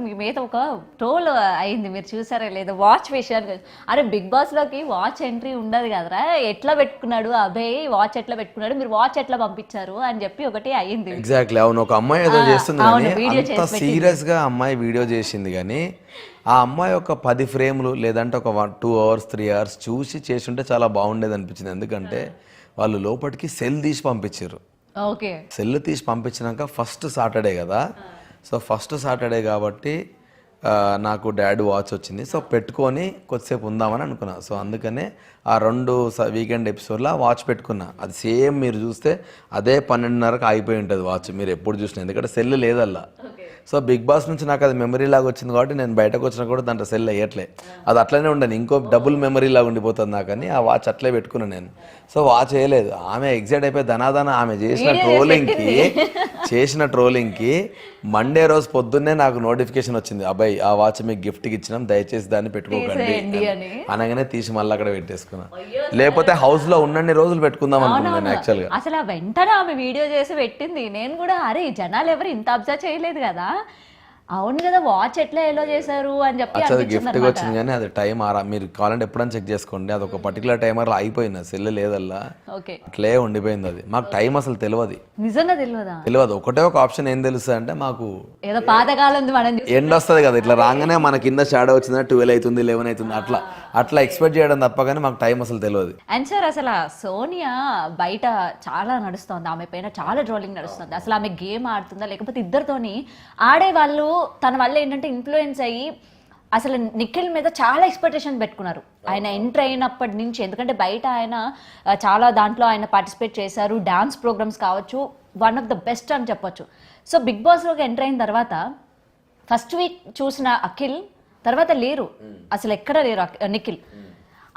మీ మీద ఒక ట్రోల్ అయింది, మీరు చూసారా లేదా వాచ్ విషయానికి. అరే బిగ్ బాస్ లోకి వాచ్ ఎంట్రీ ఉండదు కదరా, ఎట్లా పెట్టుకున్నాడు అభయ్, వాచ్ ఎట్లా పెట్టుకున్నాడు, మీరు వాచ్ ఎట్లా పంపించారు అని చెప్పి ఒకటి అయింది. ఎగ్జాక్ట్లీ అవును, ఒక అమ్మాయి ఏదో చేస్తుంది కానీ అంత సీరియస్ గా అమ్మాయి వీడియో చేసింది కానీ ఆ అమ్మాయి ఒక 10 ఫ్రేమ్లు లేదంటే ఒక 2 hours 3 hours చేసి ఉంటే చాలా బాగుండేది అనిపించింది. ఎందుకంటే వాళ్ళు లోపలికి సెల్ తీసి పంపించారు. ఓకే, సెల్ తీసి పంపించినాక ఫస్ట్ సాటర్డే కదా, సో ఫస్ట్ సాటర్డే కాబట్టి నాకు డాడీ వాచ్ వచ్చింది, సో పెట్టుకొని కొద్దిసేపు ఉందామని అనుకున్నా. సో అందుకనే ఆ 2 వీకెండ్ ఎపిసోడ్లో వాచ్ పెట్టుకున్నా. అది సేమ్ మీరు చూస్తే అదే 12:30కి అయిపోయి ఉంటుంది వాచ్, మీరు ఎప్పుడు చూసినా, ఎందుకంటే సెల్ లేదల్లా. సో బిగ్ బాస్ నుంచి నాకు అది మెమరీ లాగా వచ్చింది కాబట్టి నేను బయటకు వచ్చినా కూడా దాంట్లో సెల్ వేయట్లే, అది అట్లనే ఉండను, ఇంకో డబుల్ మెమరీ లాగా ఉండిపోతుంది నాకు అని ఆ వాచ్ అట్లే పెట్టుకున్నాను నేను. సో వాచ్ వేయలేదు. ఆమె ఎగ్జైట్ అయిపోయి ధనాధన ఆమె చేసిన ట్రోలింగ్కి మండే రోజు పొద్దున్నే నాకు నోటిఫికేషన్ వచ్చింది, అబ్బాయి ఆ వాచ్ మీకు గిఫ్ట్కి ఇచ్చినాం, దయచేసి దాన్ని పెట్టుకోకండి అనగానే తీసి మళ్ళీ అక్కడ పెట్టేసుకున్నా. లేకపోతే హౌస్ లో ఉన్నన్ని రోజులు పెట్టుకుందాం అనుకున్నాను యాక్చువల్గా. అసలు వెంటనే ఆమె వీడియో చేసి పెట్టింది, నేను కూడా అరే జనాలు ఎవరు ఇంత అబ్జర్వ్ చేయలేదు కదా, అవును కదా వాచ్ ఎట్లా ఎలా చేశారు అని చెప్పి గిఫ్ట్ వచ్చింది. కానీ అది టైం మీరు కావాలంటే ఎప్పుడైనా చెక్ చేసుకోండి, అది ఒక పర్టికులర్ టైమర్ అయిపోయింది, సెల్ లేదల్లా అట్లే ఉండిపోయింది. అది మాకు టైం అసలు తెలియదు, నిజంగా తెలియదు. ఒకటే ఒక ఆప్షన్ ఏం తెలుస్తుంది అంటే మాకు ఏదో పాతకాలం ఎండ్ వస్తుంది కదా, ఇట్లా రాగానే మన కింద షాడో వచ్చిందా 12 అవుతుంది 11 అవుతుంది అట్లా ఎక్స్పెక్ట్ చేయడం తప్ప కానీ మాకు టైం అసలు తెలియదు. అండ్ సార్ అసలు సోనియా బయట చాలా నడుస్తుంది, ఆమె పైన చాలా ట్రోలింగ్ నడుస్తుంది. అసలు ఆమె గేమ్ ఆడుతుందా లేకపోతే ఇద్దరితోని ఆడే వాళ్ళు తన వల్ల ఏంటంటే ఇన్ఫ్లుయెన్స్ అయ్యి అసలు నిఖిల్ మీద చాలా ఎక్స్పెక్టేషన్ పెట్టుకున్నారు ఆయన ఎంటర్ అయినప్పటి నుంచి. ఎందుకంటే బయట ఆయన చాలా దాంట్లో ఆయన పార్టిసిపేట్ చేశారు, డాన్స్ ప్రోగ్రామ్స్ కావచ్చు, వన్ ఆఫ్ ద బెస్ట్ అని చెప్పొచ్చు. సో బిగ్ బాస్లోకి ఎంటర్ అయిన తర్వాత ఫస్ట్ వీక్ చూసిన అఖిల్ తర్వాత లేరు, అసలు ఎక్కడ లేరు నిఖిల్.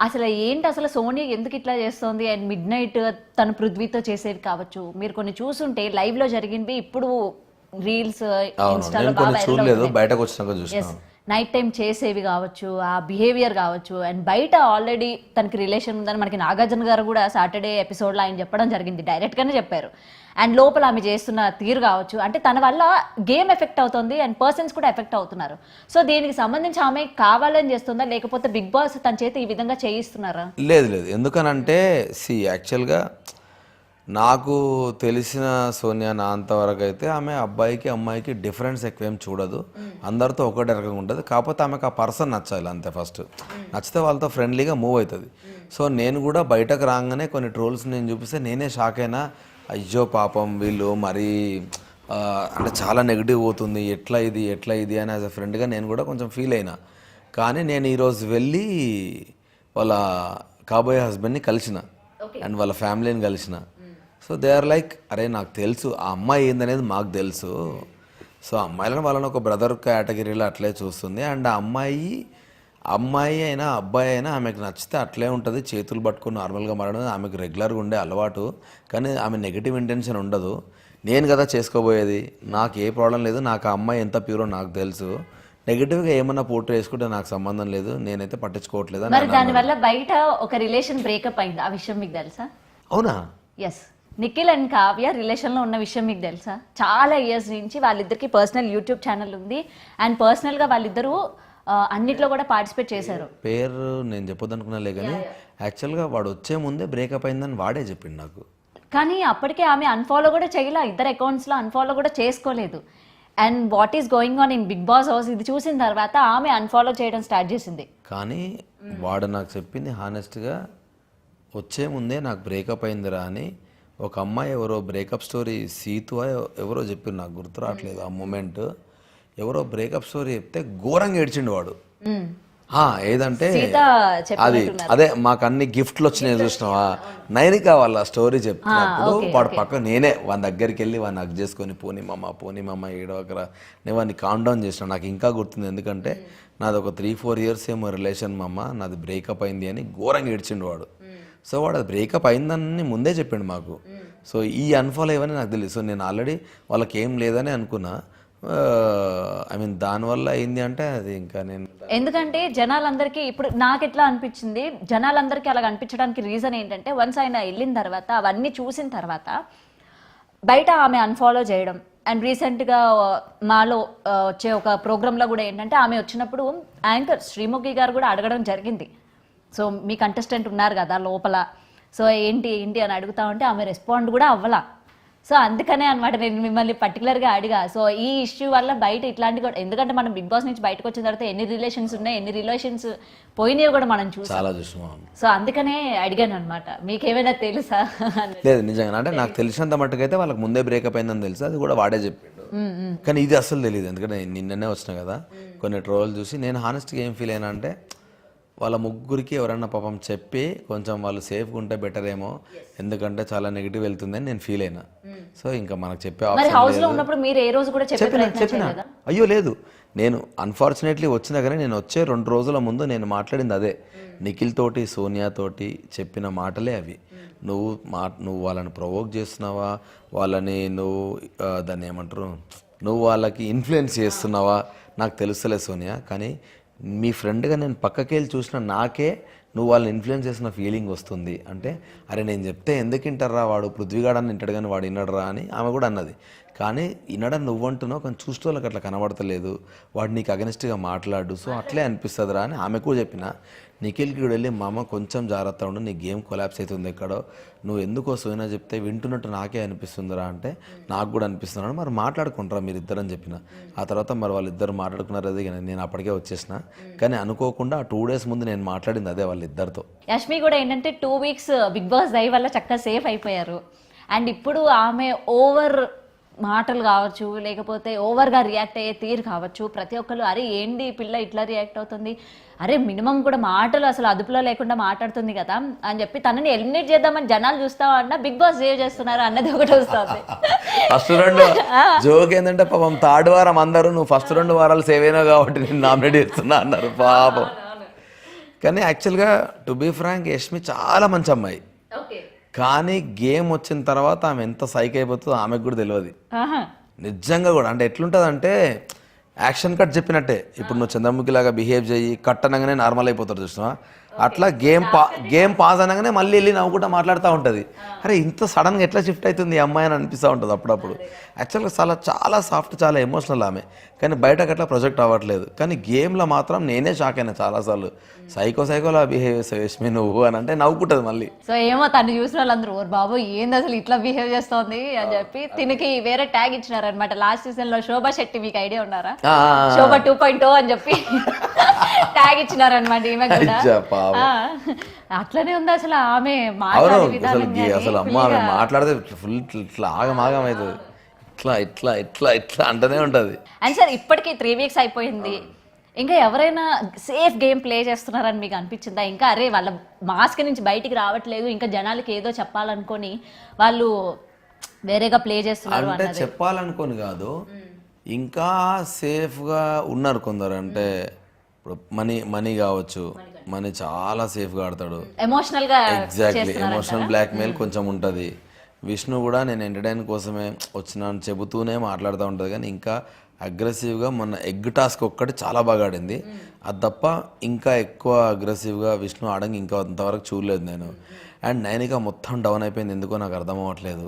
అసలు ఏంటి అసలు సోనియా ఎందుకు ఇట్లా చేస్తుంది? అండ్ మిడ్ నైట్ తను పృథ్వీతో చేసేది కావచ్చు, మీరు కొన్ని చూసుంటే లైవ్ లో జరిగింది, ఇప్పుడు రీల్స్ ఇన్స్టాలో నైట్ టైం చేసేవి కావచ్చు, ఆ బిహేవియర్ కావచ్చు. అండ్ బయట ఆల్రెడీ తనకి రిలేషన్ ఉందని మనకి నాగార్జున గారు కూడా సాటర్డే ఎపిసోడ్లో ఆయన చెప్పడం జరిగింది, డైరెక్ట్గానే చెప్పారు. అండ్ లోపల ఆమె చేస్తున్న తీరు కావచ్చు, అంటే తన వల్ల గేమ్ ఎఫెక్ట్ అవుతుంది అండ్ పర్సన్స్ కూడా ఎఫెక్ట్ అవుతున్నారు. సో దీనికి సంబంధించి ఆమె కావాలని చేస్తుందా లేకపోతే బిగ్ బాస్ తన చేత ఈ విధంగా చేయిస్తున్నారా? లేదు, ఎందుకనంటే యాక్చువల్గా నాకు తెలిసిన సోనియా నా అంతవరకు అయితే ఆమె అబ్బాయికి అమ్మాయికి డిఫరెన్స్ ఎక్కువేం చూడదు, అందరితో ఒకటే రకంగా ఉంటుంది. కాకపోతే ఆమెకు ఆ పర్సన్ నచ్చాలి అంతే, ఫస్ట్ నచ్చితే వాళ్ళతో ఫ్రెండ్లీగా మూవ్ అవుతుంది. సో నేను కూడా బయటకు రాగానే కొన్ని ట్రోల్స్ నేను చూపిస్తే నేనే షాక్ అయినా, అయ్యో పాపం వీళ్ళు మరీ అంటే చాలా నెగిటివ్ పోతుంది, ఎట్లా ఇది అని యాజ్ అ ఫ్రెండ్గా నేను కూడా కొంచెం ఫీల్ అయినా. కానీ నేను ఈరోజు వెళ్ళి వాళ్ళ కాబోయే హస్బెండ్ని కలిసిన అండ్ వాళ్ళ ఫ్యామిలీని కలిసిన. సో దే ఆర్ లైక్, అరే నాకు తెలుసు ఆ అమ్మాయి ఏందనేది మాకు తెలుసు, సో అమ్మాయిలను వాళ్ళని ఒక బ్రదర్ కేటగిరీలో అట్లే చూస్తుంది. అండ్ ఆ అమ్మాయి అయినా అబ్బాయి అయినా ఆమెకు నచ్చితే అట్లే ఉంటుంది, చేతులు పట్టుకుని నార్మల్గా మారడం ఆమెకు రెగ్యులర్గా ఉండే అలవాటు. కానీ ఆమె నెగిటివ్ ఇంటెన్షన్ ఉండదు. నేను కదా చేసుకోబోయేది, నాకు ఏ ప్రాబ్లం లేదు, నాకు ఆ అమ్మాయి ఎంత ప్యూరో నాకు తెలుసు, నెగిటివ్గా ఏమన్నా పోర్ట్రే చేసుకుంటే నాకు సంబంధం లేదు, నేనైతే పట్టించుకోవట్లేదు. దానివల్ల బయట ఒక రిలేషన్ బ్రేకప్ అయింది, ఆ విషయం మీకు తెలుసా? అవునా? ఎస్, నిఖిల్ అండ్ కావ్య రిలేషన్లో ఉన్న విషయం మీకు తెలుసా? చాలా ఇయర్స్ నుంచి వాళ్ళిద్దరికి పర్సనల్ యూట్యూబ్ ఛానల్ ఉంది అండ్ పర్సనల్గా వాళ్ళిద్దరూ అన్నిట్లో కూడా పార్టిసిపేట్ చేశారు. పేరు నేను చెప్పొద్దు అనుకున్నాలే కానీ యాక్చువల్గా వాడు వచ్చే ముందే బ్రేకప్ అయిందని వాడే చెప్పిండు నాకు. కానీ అప్పటికే ఆమె అన్ఫాలో కూడా చేయలే, ఇద్దరు అకౌంట్స్లో అన్ఫాలో కూడా చేసుకోలేదు. And what is going on in Bigg Boss house ఇది చూసిన తర్వాత ఆమె అన్ఫాలో చేయడం స్టార్ట్ చేసింది. కానీ వాడు నాకు చెప్పింది హానెస్ట్గా, వచ్చే ముందే నాకు బ్రేకప్ అయిందిరా అని. ఒక అమ్మాయి ఎవరో బ్రేకప్ స్టోరీ సీతు ఎవరో చెప్పారు, నాకు గుర్తు రావట్లేదు ఆ మూమెంట్. ఎవరో బ్రేకప్ స్టోరీ చెప్తే ఘోరంగా ఏడ్చిండు వాడు. ఏదంటే అదే మాకు అన్ని గిఫ్ట్లు వచ్చినాయి చూసినావా, నైనికా వాళ్ళ స్టోరీ చెప్తున్నప్పుడు వాడు పక్క నేనే వాని దగ్గరికి వెళ్ళి వాడిని హగ్ చేసుకొని పోనీ మమ్మ ఏడవకరా నేను వాడిని కామ్ డౌన్ చేసిన. నాకు ఇంకా గుర్తుంది, ఎందుకంటే నాది ఒక 3-4 years ఏమో రిలేషన్ మమ్మ, నాది బ్రేకప్ అయింది అని ఘోరంగా ఏడ్చిండు వాడు. సో వాడు అది బ్రేకప్ అయిందని ముందే చెప్పిండు మాకు. సో ఈ అన్ఫాలో ఇవన్నీ నాకు తెలియదు. సో నేను ఆల్రెడీ వాళ్ళకి ఏం లేదని అనుకున్నా. ఐ మీన్ దానివల్ల అయింది అంటే అది ఇంకా నేను, ఎందుకంటే జనాలందరికీ ఇప్పుడు నాకు ఎట్లా అనిపించింది, జనాలందరికీ అలాగ అనిపించడానికి రీజన్ ఏంటంటే వన్స్ ఆయన వెళ్ళిన తర్వాత అవన్నీ చూసిన తర్వాత బయట ఆమె అన్ఫాలో చేయడం అండ్ రీసెంట్గా మాలో వచ్చే ఒక ప్రోగ్రాంలో కూడా ఏంటంటే ఆమె వచ్చినప్పుడు యాంకర్ శ్రీముఖి గారు కూడా అడగడం జరిగింది. సో మీ కంటెస్టెంట్ ఉన్నారు కదా లోపల, సో ఏంటి ఏంటి అని అడుగుతా ఉంటే ఆమె రెస్పాండ్ కూడా అవ్వలా. సో అందుకనే అనమాట నేను మిమ్మల్ని పర్టికులర్గా అడిగా. సో ఈ ఇష్యూ వల్ల బయట ఇట్లాంటి కూడా, ఎందుకంటే మనం బిగ్ బాస్ నుంచి బయటకు వచ్చిన తర్వాత ఎన్ని రిలేషన్స్ ఉన్నాయి, ఎన్ని రిలేషన్స్ పోయినవి కూడా మనం చూసాం. చాలా చూసాం. సో అందుకనే అడిగాను అనమాట, మీకేమైనా తెలుసా? లేదు నిజంగా అంటే నాకు తెలిసినంత మట్టుకైతే వాళ్ళకి ముందే బ్రేకప్ అయిందని తెలుసు, అది కూడా వాడే చెప్పిండు. కానీ ఇది అసలు తెలియదు, ఎందుకంటే నేను నిన్ననే వచ్చిన కదా, కొన్ని ట్రోల్ చూసి నేను హానెస్ట్గా ఏం ఫీల్ అయినా అంటే వాళ్ళ ముగ్గురికి ఎవరన్నా పాపం చెప్పి కొంచెం వాళ్ళు సేఫ్గా ఉంటే బెటర్ ఏమో, ఎందుకంటే చాలా నెగిటివ్ వెళ్తుందని నేను ఫీల్ అయినా. సో ఇంకా మనకు చెప్పే చెప్పిన అయ్యో లేదు, నేను అన్ఫార్చునేట్లీ వచ్చిన కానీ నేను వచ్చే 2 రోజుల ముందు నేను మాట్లాడింది అదే, నిఖిల్ తోటి సోనియా తోటి చెప్పిన మాటలే అవి. నువ్వు వాళ్ళని ప్రొవోక్ చేస్తున్నావా, వాళ్ళని నువ్వు దాన్ని ఏమంటారు, నువ్వు వాళ్ళకి ఇన్ఫ్లుయెన్స్ చేస్తున్నావా నాకు తెలుస్తలే సోనియా, కానీ మీ ఫ్రెండ్గా నేను పక్కకి వెళ్ళి చూసిన నాకే నువ్వు వాళ్ళని ఇన్ఫ్లుయెన్స్ చేసిన ఫీలింగ్ వస్తుంది. అంటే అరే నేను చెప్తే ఎందుకు వింటారా, వాడు పృథ్వీగాడని వింటాడు కానీ వాడు వినడరా అని ఆమె కూడా అన్నది. కానీ వినడం నువ్వంటున్నావు, కానీ చూస్తే వాళ్ళకి అట్లా కనబడతలేదు, వాడు నీకు అగెనిస్ట్గా మాట్లాడు, సో అట్లే అనిపిస్తుందిరా అని ఆమె కూడా చెప్పిన. నిఖిల్కి కూడా వెళ్ళి మామ కొంచెం జాగ్రత్త ఉండు, నీ గేమ్ కొలాప్స్ అవుతుంది ఎక్కడో, నువ్వు ఎందుకో సోయినా చెప్తే వింటున్నట్టు నాకే అనిపిస్తుందిరా అంటే నాకు కూడా అనిపిస్తున్నాడు, మరి మాట్లాడుకుంటారా మీరు ఇద్దరు అని చెప్పిన. ఆ తర్వాత మరి వాళ్ళిద్దరు మాట్లాడుకున్నారు, అది నేను అప్పటికే వచ్చేసిన. కానీ అనుకోకుండా ఆ 2 days ముందు నేను మాట్లాడింది అదే వాళ్ళిద్దరితో. యష్మి కూడా ఏంటంటే 2 weeks బిగ్ బాస్ దయ వల్ల చక్కగా సేఫ్ అయిపోయారు. అండ్ ఇప్పుడు ఆమె ఓవర్ మాటలు కావచ్చు, లేకపోతే ఓవర్గా రియాక్ట్ అయ్యే తీరు కావచ్చు, ప్రతి ఒక్కరు అరే ఏంటి పిల్ల ఇట్లా రియాక్ట్ అవుతుంది, అరే మినిమం కూడా మాటలు అసలు అదుపులో లేకుండా మాట్లాడుతుంది కదా అని చెప్పి తనని ఎలిమినేట్ చేద్దామని జనాలు చూస్తావా అన్న బిగ్ బాస్ సేవ్ చేస్తున్నారు అన్నది ఒకటి వస్తుంది. ఫస్ట్ 2 జోక్ ఏంటంటే పాపం 3rd వారం అందరూ నువ్వు ఫస్ట్ 2 వారాలు సేవ్ అయినావు కాబట్టి నేను నామినేట్ చేస్తున్నా అన్నారు పాపం. కానీ యాక్చువల్గా టు బీ ఫ్రాంక్ యష్మి చాలా మంచి అమ్మాయి, కానీ గేమ్ వచ్చిన తర్వాత ఆమె ఎంత సైక్ అయిపోతుందో ఆమెకు కూడా తెలియదు నిజంగా కూడా. అంటే ఎట్లుంటుంది అంటే యాక్షన్ కట్ చెప్పినట్టే, ఇప్పుడు నువ్వు చంద్రముఖి లాగా బిహేవ్ చేయి కట్ అనగానే నార్మల్ అయిపోతారు చూసినా, అట్లా గేమ్ పాజ్ అనగానే మళ్ళీ వెళ్ళి నవ్వుకుంటా మాట్లాడుతూ ఉంటుంది. అరే ఇంత సడన్గా ఎట్లా షిఫ్ట్ అవుతుంది ఈ అమ్మాయి అని అనిపిస్తూ ఉంటుంది అప్పుడప్పుడు. యాక్చువల్గా చాలా సాఫ్ట్, చాలా ఎమోషనల్ ఆమె, కానీ బయటకు అట్లా ప్రొజెక్ట్ అవ్వట్లేదు. కానీ గేమ్లో మాత్రం నేనే షాక్ అయినా చాలాసార్లు, సైకోలా బిహేవ్ చేస్తావు యష్మి నువ్వు అని అంటే నవ్వుకుంటుంది మళ్ళీ. సో ఏమో తను చూసిన వాళ్ళందరూ ఓర్ బాబు ఏంది అసలు ఇట్లా బిహేవ్ చేస్తోంది అని చెప్పి తినకి వేరే ట్యాగ్ ఇచ్చినారనమాట. లాస్ట్ సీజన్ లో శోభా శెట్టి, మీకు ఐడియా ఉన్నారా, శోభా 2.0 అని చెప్పి ట్యాగ్ ఇచ్చినారనమాట ఈమె కూడా. అట్లనే ఉంది అసలు ఆమె అసలు అమ్మ ఆమె మాట్లాడితే ఫుల్ ఇట్లా ఆగమాగం అవుతుంది, ఇట్లా ఇట్లా ఇట్లా ఇట్లా అంటనే ఉంటుంది. అండ్ సార్ ఇప్పటికీ 3 weeks అయిపోయింది, ఇంకా ఎవరైనా సేఫ్ గేమ్ ప్లే చేస్తున్నారని మీకు అనిపించిందా? ఇంకా అరే వాళ్ళ మాస్క్ నుంచి బయటికి రావట్లేదు, ఇంకా జనాలకి ఏదో చెప్పాలనుకొని వాళ్ళు వేరేగా ప్లే చేస్తున్నారు అంటే చెప్పాలనుకొని కాదు, ఇంకా సేఫ్గా ఉన్నారు కొందరు. అంటే ఇప్పుడు మనీ కావచ్చు, మనీ చాలా సేఫ్గా ఆడతాడు, ఎగ్జాక్ట్లీ ఎమోషనల్ బ్లాక్మెయిల్ కొంచెం ఉంటుంది. విష్ణు కూడా నేను ఎంటర్టైన్ కోసమే వచ్చినాను చెబుతూనే మాట్లాడుతూ ఉంటుంది, కానీ ఇంకా అగ్రెసివ్గా మొన్న ఎగ్ టాస్క్ ఒక్కటి చాలా బాగా ఆడింది, అది తప్ప ఇంకా ఎక్కువ అగ్రెసివ్గా విష్ణు ఆడంగా ఇంకా అంతవరకు చూడలేదు నేను. అండ్ నైనిక మొత్తం డౌన్ అయిపోయింది, ఎందుకో నాకు అర్థం అవ్వట్లేదు.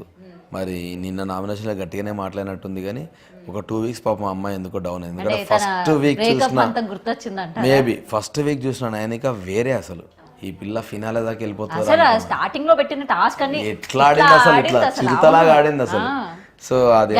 మరి నిన్న నామినేషన్లో గట్టిగానే మాట్లాడినట్టుంది, కానీ ఒక 2 weeks పాపం అమ్మాయి ఎందుకో డౌన్ అయింది. ఎందుకంటే ఫస్ట్ వీక్ చూసిన, మేబీ ఫస్ట్ వీక్ చూసిన నైనిక వేరే, అసలు ఈ పిల్ల ఫినాలే దాకా వెళ్ళిపోతుంది. స్టార్టింగ్ లో పెట్టిన టాస్క్ అన్ని ఎట్లా ఆడింది అసలు, ఇట్లా చిరుతలాగా ఆడింది అసలు. సో అది